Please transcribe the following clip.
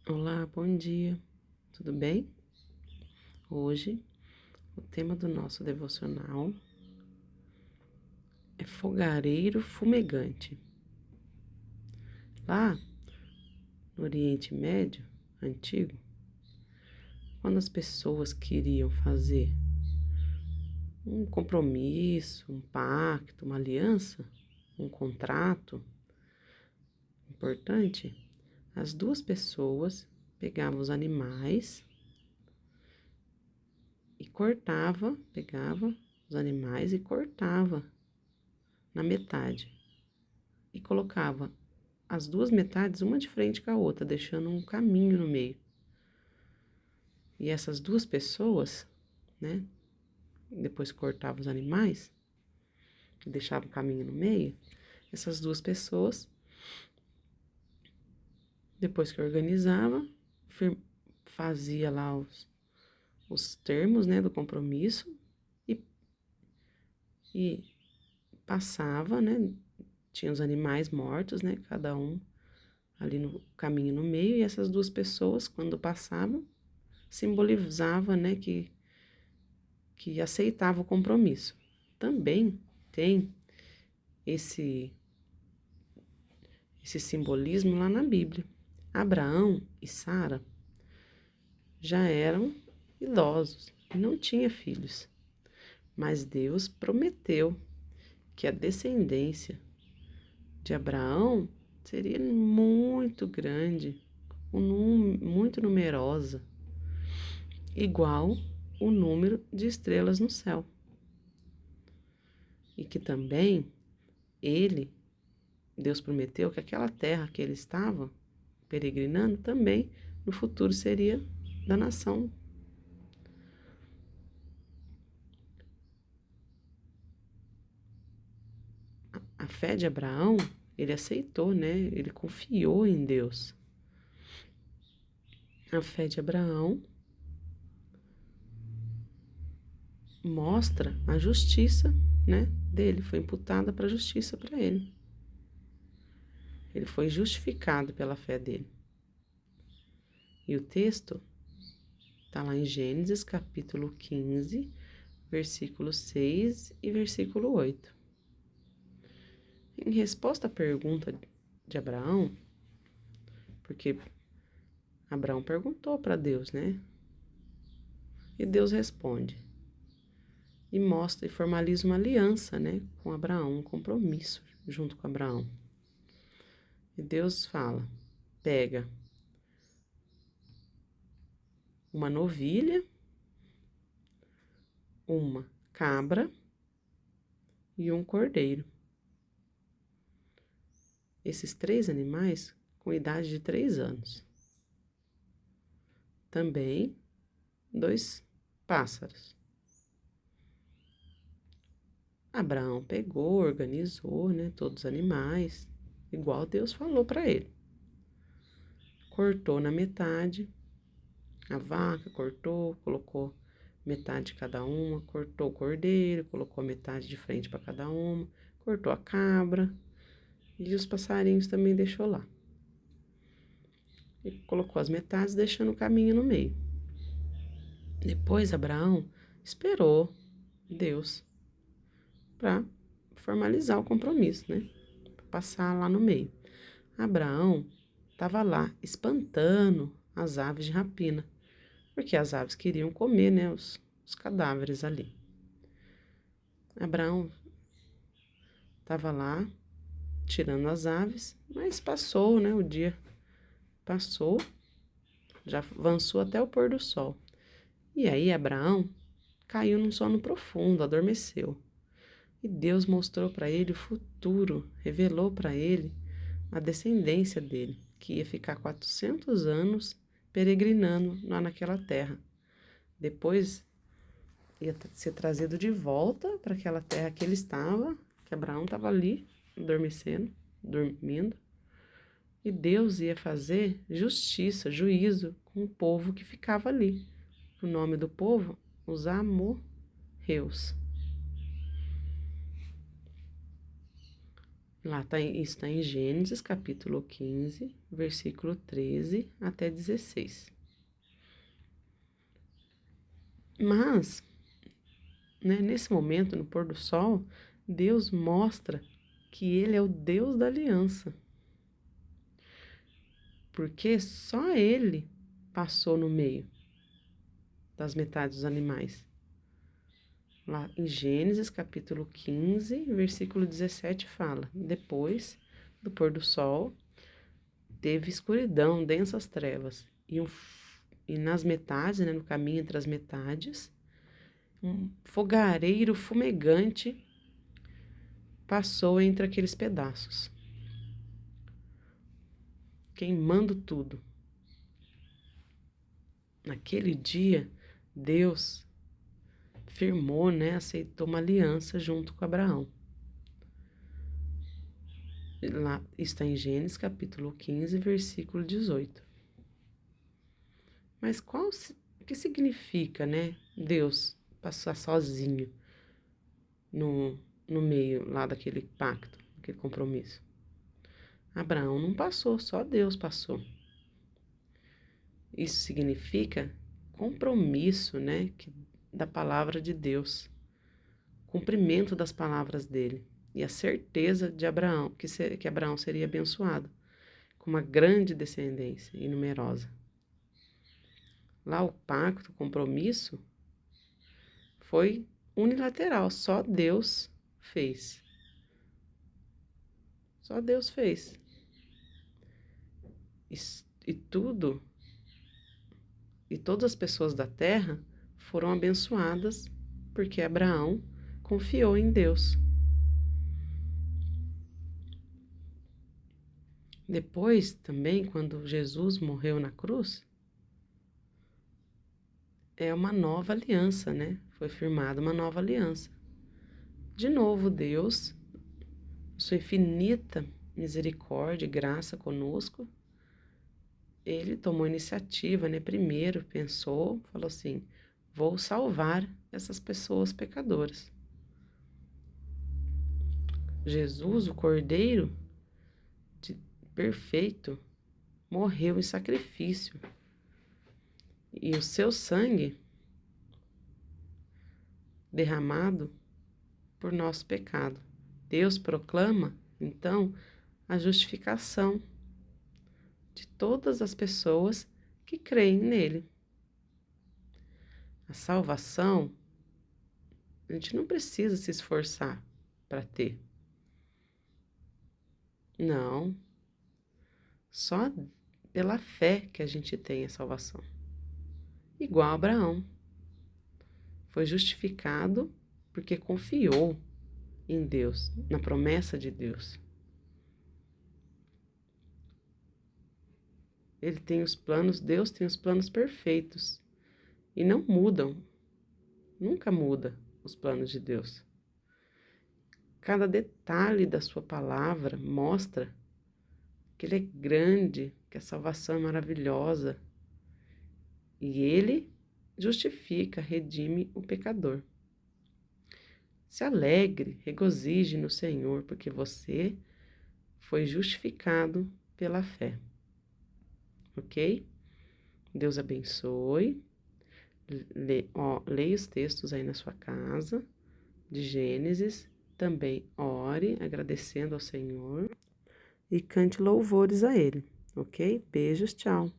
Olá, bom dia, tudo bem? Hoje, o tema do nosso devocional é fogareiro fumegante. Lá no Oriente Médio antigo, quando as pessoas queriam fazer um compromisso, um pacto, uma aliança, um contrato importante, as duas pessoas pegavam os animais e pegava os animais e cortava na metade e colocava as duas metades uma de frente com a outra, deixando um caminho no meio. E essas duas pessoas, né, depois que cortava os animais e deixava o caminho no meio, essas duas pessoas, depois que organizava, fazia lá os termos, né, do compromisso e, e passava, né, tinha os animais mortos, né, cada um ali no caminho no meio, e essas duas pessoas, quando passavam, simbolizava, né, que aceitava o compromisso. Também tem esse simbolismo lá na Bíblia. Abraão e Sara já eram idosos e não tinham filhos, mas Deus prometeu que a descendência de Abraão seria muito grande, muito numerosa, igual o número de estrelas no céu. E que também Deus prometeu que aquela terra que ele estava peregrinando também no futuro seria da nação. A fé de Abraão, ele aceitou, né? Ele confiou em Deus. A fé de Abraão mostra a justiça, né, dele, foi imputada para a justiça para ele. Ele foi justificado pela fé dele. E o texto está lá em Gênesis capítulo 15, versículo 6 e versículo 8. Em resposta à pergunta de Abraão, porque Abraão perguntou para Deus, né? E Deus responde. E mostra e formaliza uma aliança, né, com Abraão, um compromisso junto com Abraão. E Deus fala: pega uma novilha, uma cabra e um cordeiro. Esses 3 animais com idade de 3 anos. Também 2 pássaros. Abraão pegou, organizou, né, todos os animais, igual Deus falou para ele. Cortou na metade, a vaca cortou, colocou metade de cada uma, cortou o cordeiro, colocou metade de frente para cada uma, cortou a cabra e os passarinhos também deixou lá. E colocou as metades, deixando o caminho no meio. Depois Abraão esperou Deus para formalizar o compromisso, né? Para passar lá no meio. Abraão estava lá espantando as aves de rapina, porque as aves queriam comer, né, os cadáveres ali. Abraão estava lá tirando as aves, mas passou, né, o dia passou, já avançou até o pôr do sol. E aí Abraão caiu num sono profundo, adormeceu. E Deus mostrou para ele o futuro, revelou para ele a descendência dele, que ia ficar 400 anos peregrinando lá naquela terra. Depois ia ser trazido de volta para aquela terra que ele estava, que Abraão estava ali, adormecendo, dormindo. E Deus ia fazer justiça, juízo com o povo que ficava ali. O nome do povo, os amorreus. Isso está em Gênesis, capítulo 15, versículo 13 até 16. Mas, né, nesse momento, no pôr do sol, Deus mostra que Ele é o Deus da aliança. Porque só Ele passou no meio das metades dos animais. Lá em Gênesis, capítulo 15, versículo 17, fala: depois do pôr do sol, teve escuridão, densas trevas, e nas metades, né, no caminho entre as metades, um fogareiro fumegante passou entre aqueles pedaços, queimando tudo. Naquele dia, Deus firmou, né, aceitou uma aliança junto com Abraão. Lá está em Gênesis, capítulo 15, versículo 18. Mas o que significa, né, Deus passar sozinho no meio lá daquele pacto, daquele compromisso? Abraão não passou, só Deus passou. Isso significa compromisso, né, da palavra de Deus, cumprimento das palavras dele e a certeza de Abraão, que Abraão seria abençoado com uma grande descendência e numerosa. Lá o pacto, o compromisso, foi unilateral, só Deus fez. Só Deus fez. E todas as pessoas da terra foram abençoadas porque Abraão confiou em Deus. Depois, também, quando Jesus morreu na cruz, é uma nova aliança, né? Foi firmada uma nova aliança. De novo, Deus, sua infinita misericórdia e graça conosco, ele tomou iniciativa, né? Primeiro pensou, falou assim: vou salvar essas pessoas pecadoras. Jesus, o Cordeiro perfeito, morreu em sacrifício. E o seu sangue derramado por nosso pecado. Deus proclama, então, a justificação de todas as pessoas que creem nele. A salvação, a gente não precisa se esforçar para ter. Não. Só pela fé que a gente tem a salvação. Igual a Abraão. Foi justificado porque confiou em Deus, na promessa de Deus. Deus tem os planos perfeitos e não mudam, nunca muda os planos de Deus. Cada detalhe da sua palavra mostra que Ele é grande, que a salvação é maravilhosa e Ele justifica, redime o pecador. Se alegre, regozije no Senhor, porque você foi justificado pela fé. Ok? Deus abençoe. Leia os textos aí na sua casa, de Gênesis. Também ore, agradecendo ao Senhor. E cante louvores a Ele. Ok? Beijos, tchau.